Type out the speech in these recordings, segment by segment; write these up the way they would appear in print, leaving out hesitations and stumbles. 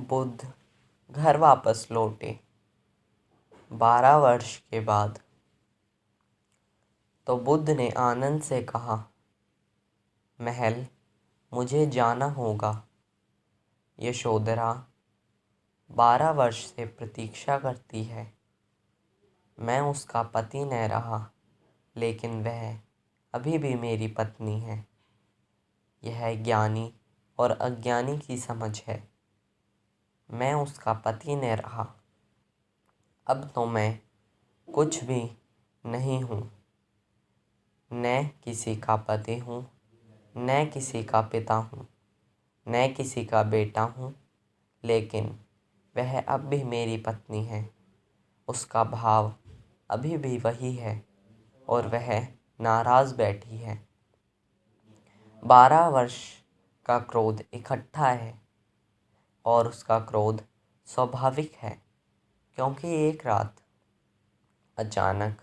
बुद्ध घर वापस लौटे 12 वर्ष के बाद। तो बुद्ध ने आनंद से कहा, महल, मुझे जाना होगा। यशोधरा 12 वर्ष से प्रतीक्षा करती है। मैं उसका पति न रहा, लेकिन वह अभी भी मेरी पत्नी है। यह ज्ञानी और अज्ञानी की समझ है। मैं उसका पति न रहा, अब तो मैं कुछ भी नहीं हूँ। न किसी का पति हूँ, न किसी का पिता हूँ, न किसी का बेटा हूँ, लेकिन वह अब भी मेरी पत्नी है। उसका भाव अभी भी वही है और वह नाराज़ बैठी है। 12 वर्ष का क्रोध इकट्ठा है और उसका क्रोध स्वाभाविक है, क्योंकि एक रात अचानक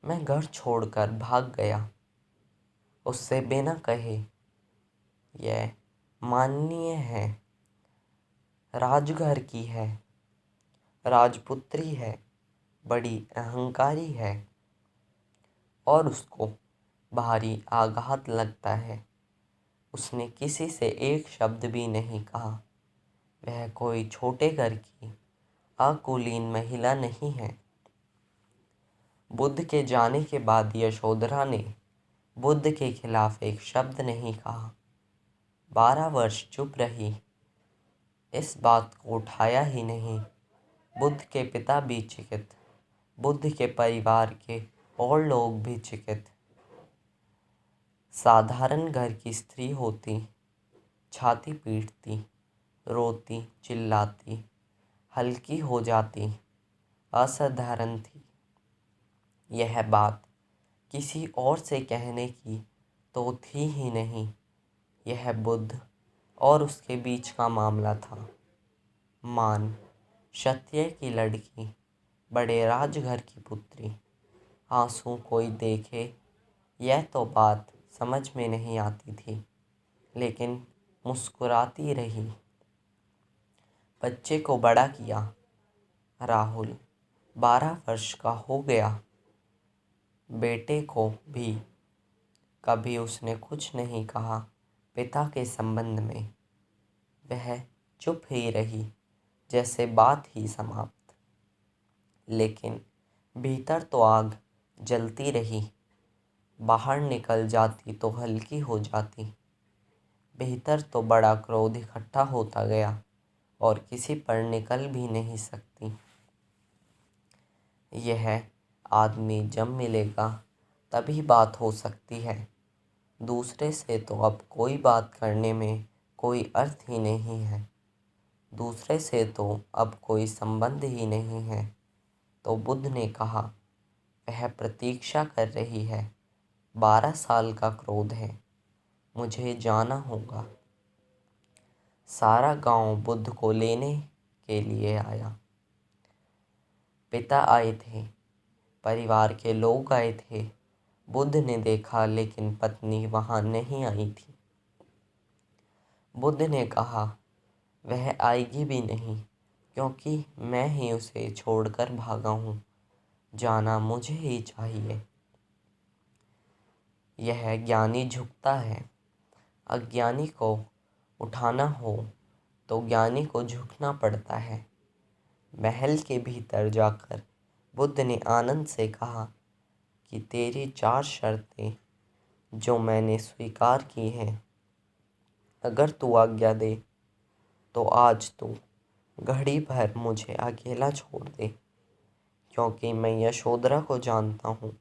मैं घर छोड़कर भाग गया, उससे बिना कहे। यह माननीय है, राजघर की है, राजपुत्री है, बड़ी अहंकारी है और उसको भारी आघात लगता है। उसने किसी से एक शब्द भी नहीं कहा। वह कोई छोटे घर की अकुलीन महिला नहीं है। बुद्ध के जाने के बाद यशोधरा ने बुद्ध के खिलाफ एक शब्द नहीं कहा। 12 वर्ष चुप रही, इस बात को उठाया ही नहीं। बुद्ध के पिता भी चिकित, बुद्ध के परिवार के और लोग भी चिकित। साधारण घर की स्त्री होती, छाती पीटती, रोती, चिल्लाती, हल्की हो जाती, असाधारण थी। यह बात किसी और से कहने की तो थी ही नहीं। यह बुद्ध और उसके बीच का मामला था। मान, क्षत्रिय की लड़की, बड़े राजघर की पुत्री, आंसू कोई देखे, यह तो बात समझ में नहीं आती थी, लेकिन मुस्कुराती रही। बच्चे को बड़ा किया। राहुल 12 वर्ष का हो गया। बेटे को भी कभी उसने कुछ नहीं कहा पिता के संबंध में। वह चुप ही रही, जैसे बात ही समाप्त। लेकिन भीतर तो आग जलती रही। बाहर निकल जाती तो हल्की हो जाती। भीतर तो बड़ा क्रोध इकट्ठा होता गया और किसी पर निकल भी नहीं सकती। यह आदमी जब मिलेगा तभी बात हो सकती है। दूसरे से तो अब कोई बात करने में कोई अर्थ ही नहीं है। दूसरे से तो अब कोई संबंध ही नहीं है। तो बुद्ध ने कहा, वह प्रतीक्षा कर रही है। 12 साल का क्रोध है, मुझे जाना होगा। सारा गांव बुद्ध को लेने के लिए आया। पिता आए थे, परिवार के लोग आए थे। बुद्ध ने देखा, लेकिन पत्नी वहां नहीं आई थी। बुद्ध ने कहा, वह आएगी भी नहीं, क्योंकि मैं ही उसे छोड़कर भागा हूँ। जाना मुझे ही चाहिए। यह ज्ञानी झुकता है। अज्ञानी को उठाना हो तो ज्ञानी को झुकना पड़ता है। महल के भीतर जाकर बुद्ध ने आनंद से कहा कि तेरी 4 शर्तें जो मैंने स्वीकार की हैं, अगर तू आज्ञा दे तो आज तू घड़ी भर मुझे अकेला छोड़ दे, क्योंकि मैं यशोधरा को जानता हूँ।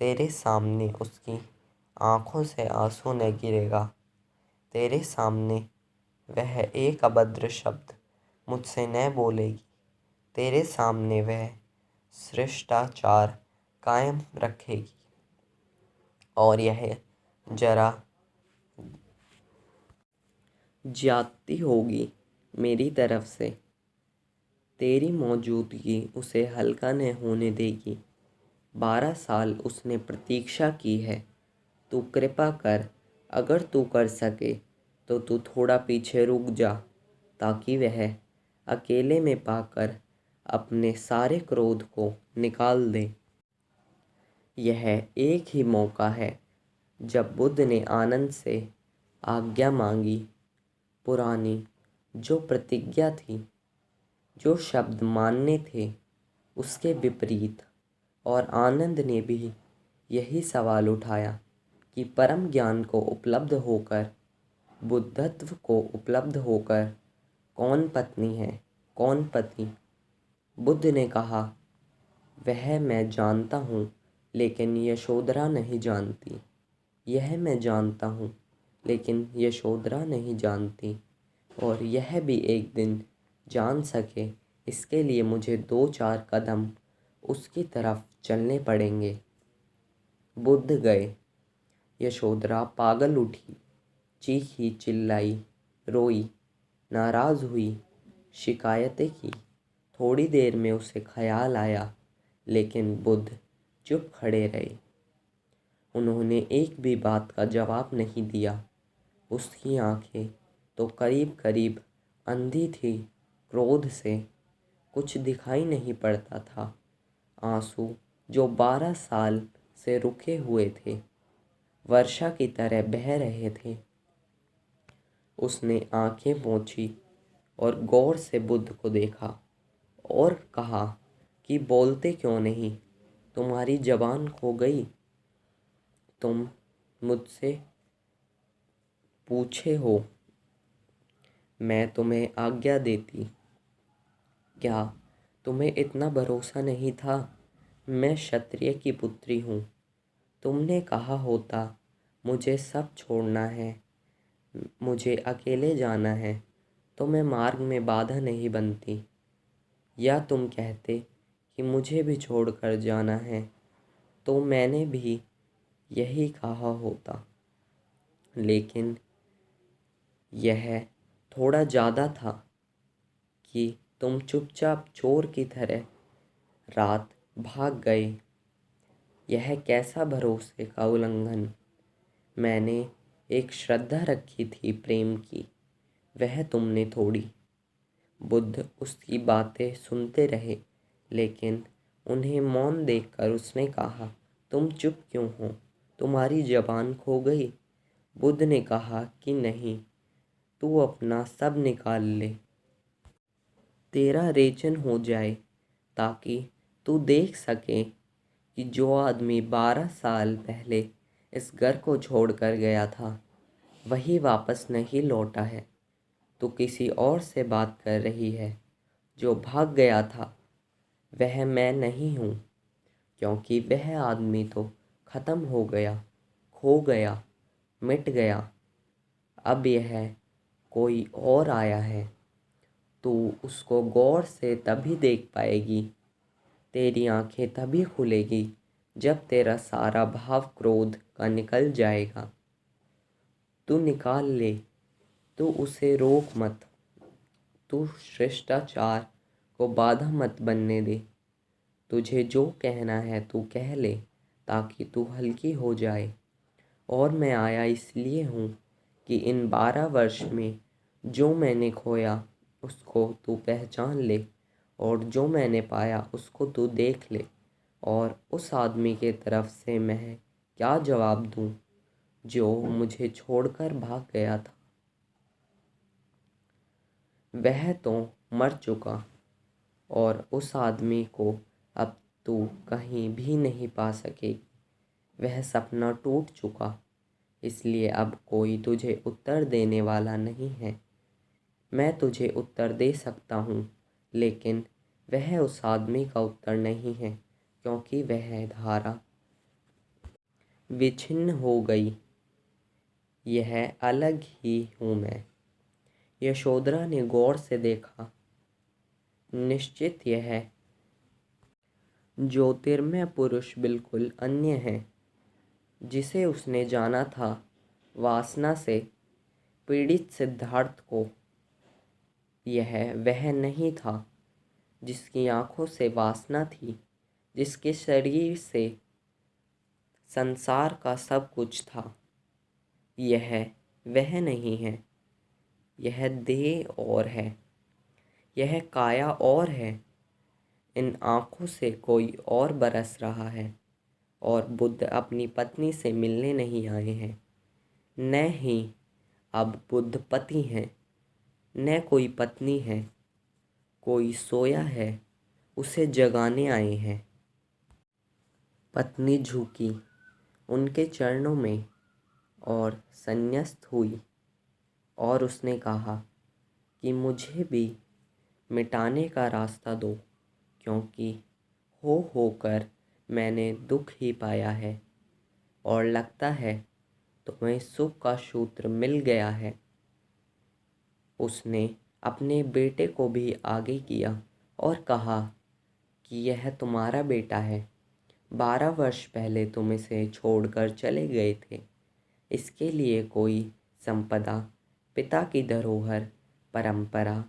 तेरे सामने उसकी आँखों से आंसू न गिरेगा। तेरे सामने वह एक अभद्र शब्द मुझसे न बोलेगी। तेरे सामने वह शिष्टाचार कायम रखेगी और यह जरा ज्यादती होगी मेरी तरफ से। तेरी मौजूदगी उसे हल्का न होने देगी। 12 साल उसने प्रतीक्षा की है। तू कृपा कर, अगर तू कर सके तो तू थोड़ा पीछे रुक जा। ताकि वह अकेले में पाकर अपने सारे क्रोध को निकाल दे। यह एक ही मौका है जब बुद्ध ने आनंद से आज्ञा मांगी। पुरानी जो प्रतिज्ञा थी, जो शब्द मानने थे, उसके विपरीत, और आनंद ने भी यही सवाल उठाया कि परम ज्ञान को उपलब्ध होकर, बुद्धत्व को उपलब्ध होकर कौन पत्नी है, कौन पति। बुद्ध ने कहा, वह मैं जानता हूँ, लेकिन यशोधरा नहीं जानती। यह मैं जानता हूँ, लेकिन यशोधरा नहीं जानती, और यह भी एक दिन जान सके, इसके लिए मुझे 2-4 कदम उसकी तरफ चलने पड़ेंगे। बुद्ध गए। यशोधरा पागल उठी, चीखी, चिल्लाई, रोई, नाराज़ हुई, शिकायतें की। थोड़ी देर में उसे ख्याल आया, लेकिन बुद्ध चुप खड़े रहे। उन्होंने एक भी बात का जवाब नहीं दिया। उसकी आंखें तो करीब करीब अंधी थी क्रोध से, कुछ दिखाई नहीं पड़ता था। आंसू जो 12 साल से रुके हुए थे, वर्षा की तरह बह रहे थे। उसने आंखें पोंछी और गौर से बुद्ध को देखा और कहा कि बोलते क्यों नहीं? तुम्हारी जबान खो गई? तुम मुझसे पूछे हो, मैं तुम्हें आज्ञा देती। क्या तुम्हें इतना भरोसा नहीं था? मैं क्षत्रिय की पुत्री हूँ। तुमने कहा होता मुझे सब छोड़ना है, मुझे अकेले जाना है, तो मैं मार्ग में बाधा नहीं बनती। या तुम कहते कि मुझे भी छोड़कर जाना है, तो मैंने भी यही कहा होता। लेकिन यह थोड़ा ज़्यादा था कि तुम चुपचाप चोर की तरह रात भाग गए। यह कैसा भरोसे का उल्लंघन। मैंने एक श्रद्धा रखी थी प्रेम की, वह तुमने तोड़ी। बुद्ध उसकी बातें सुनते रहे, लेकिन उन्हें मौन देखकर उसने कहा, तुम चुप क्यों हो? तुम्हारी जबान खो गई? बुद्ध ने कहा कि नहीं, तू अपना सब निकाल ले, तेरा रेचन हो जाए, ताकि तू देख सके कि जो आदमी 12 साल पहले इस घर को छोड़कर गया था, वही वापस नहीं लौटा है। तू किसी और से बात कर रही है। जो भाग गया था वह मैं नहीं हूँ, क्योंकि वह आदमी तो ख़त्म हो गया, खो गया, मिट गया। अब यह कोई और आया है। तू उसको गौर से तभी देख पाएगी, तेरी आंखें तभी खुलेगी जब तेरा सारा भाव क्रोध का निकल जाएगा। तू निकाल ले, तू उसे रोक मत, तू शिष्टाचार को बाधा मत बनने दे। तुझे जो कहना है तू कह ले, ताकि तू हल्की हो जाए। और मैं आया इसलिए हूँ कि इन 12 वर्ष में जो मैंने खोया उसको तू पहचान ले, और जो मैंने पाया उसको तू देख ले। और उस आदमी के तरफ से मैं क्या जवाब दूँ जो मुझे छोड़कर भाग गया था? वह तो मर चुका, और उस आदमी को अब तू कहीं भी नहीं पा सकेगी। वह सपना टूट चुका, इसलिए अब कोई तुझे उत्तर देने वाला नहीं है। मैं तुझे उत्तर दे सकता हूँ, लेकिन वह उस आदमी का उत्तर नहीं है, क्योंकि वह धारा विच्छिन्न हो गई। यह अलग ही हूँ मैं। यशोधरा ने गौर से देखा। निश्चित यह ज्योतिर्मय पुरुष बिल्कुल अन्य है, जिसे उसने जाना था वासना से पीड़ित सिद्धार्थ को। यह वह नहीं था जिसकी आंखों से वासना थी, जिसके शरीर से संसार का सब कुछ था। यह वह नहीं है। यह देह और है, यह काया और है। इन आँखों से कोई और बरस रहा है और बुद्ध अपनी पत्नी से मिलने नहीं आए हैं। न ही अब बुद्ध पति हैं, न कोई पत्नी है। कोई सोया है, उसे जगाने आए हैं। पत्नी झुकी उनके चरणों में और संन्यस्त हुई और उसने कहा कि मुझे भी मिटाने का रास्ता दो, क्योंकि होकर मैंने दुख ही पाया है और लगता है तुम्हें सुख का सूत्र मिल गया है। उसने अपने बेटे को भी आगे किया और कहा कि यह तुम्हारा बेटा है। 12 वर्ष पहले तुम इसे छोड़कर चले गए थे। इसके लिए कोई संपदा, पिता की धरोहर, परंपरा,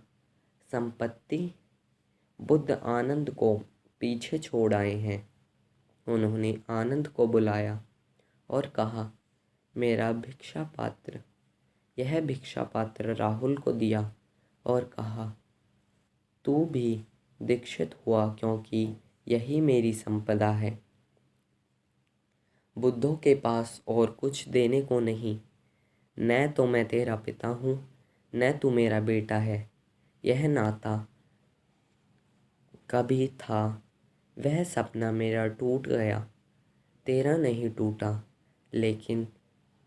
संपत्ति बुद्ध आनंद को पीछे छोड़ आए हैं। उन्होंने आनंद को बुलाया और कहा, मेरा भिक्षा पात्र। यह भिक्षा पात्र राहुल को दिया और कहा, तू भी दीक्षित हुआ, क्योंकि यही मेरी संपदा है। बुद्धों के पास और कुछ देने को नहीं। न तो मैं तेरा पिता हूँ, न तू मेरा बेटा है। यह नाता कभी था, वह सपना मेरा टूट गया, तेरा नहीं टूटा। लेकिन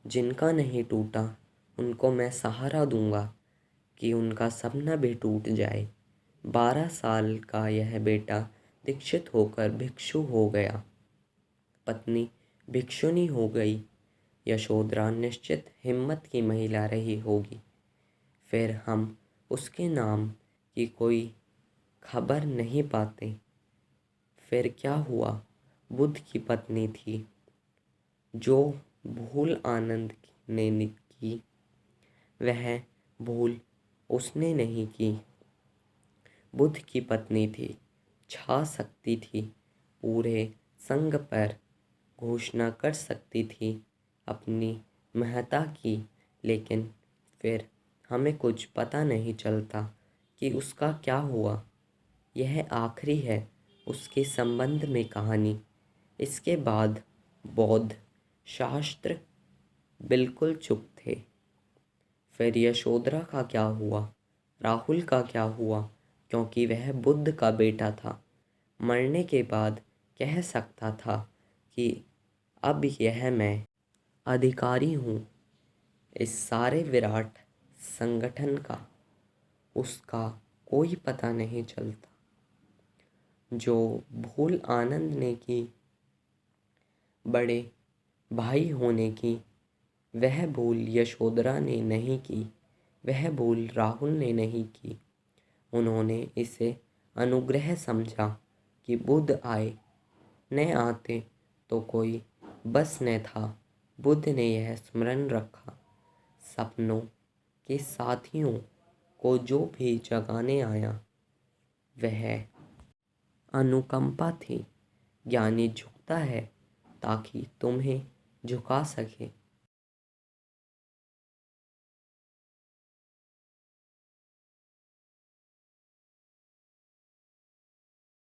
जिनका नहीं टूटा उनको मैं सहारा दूंगा कि उनका सपना भी टूट जाए। 12 साल का यह बेटा दीक्षित होकर भिक्षु हो गया। पत्नी भिक्षुनी हो गई। यशोधरा निश्चित हिम्मत की महिला रही होगी। फिर हम उसके नाम की कोई खबर नहीं पाते। फिर क्या हुआ? बुद्ध की पत्नी थी। जो भूल आनंद ने की, वह भूल उसने नहीं की। बुद्ध की पत्नी थी, छा सकती थी, पूरे संघ पर घोषणा कर सकती थी अपनी महत्ता की। लेकिन फिर हमें कुछ पता नहीं चलता कि उसका क्या हुआ। यह आखिरी है उसके संबंध में कहानी। इसके बाद बौद्ध शास्त्र बिल्कुल चुप थे। फिर यशोधरा का क्या हुआ? राहुल का क्या हुआ? क्योंकि वह बुद्ध का बेटा था, मरने के बाद कह सकता था कि अब यह मैं अधिकारी हूँ इस सारे विराट संगठन का। उसका कोई पता नहीं चलता। जो भूल आनंद ने की, बड़े भाई होने की, वह भूल यशोधरा ने नहीं की, वह भूल राहुल ने नहीं की। उन्होंने इसे अनुग्रह समझा कि बुद्ध आए। न आते तो कोई बस न था। बुद्ध ने यह स्मरण रखा, सपनों के साथियों को जो भी जगाने आया, वह अनुकंपा थी। ज्ञानी झुकता है ताकि तुम्हें झुका सके।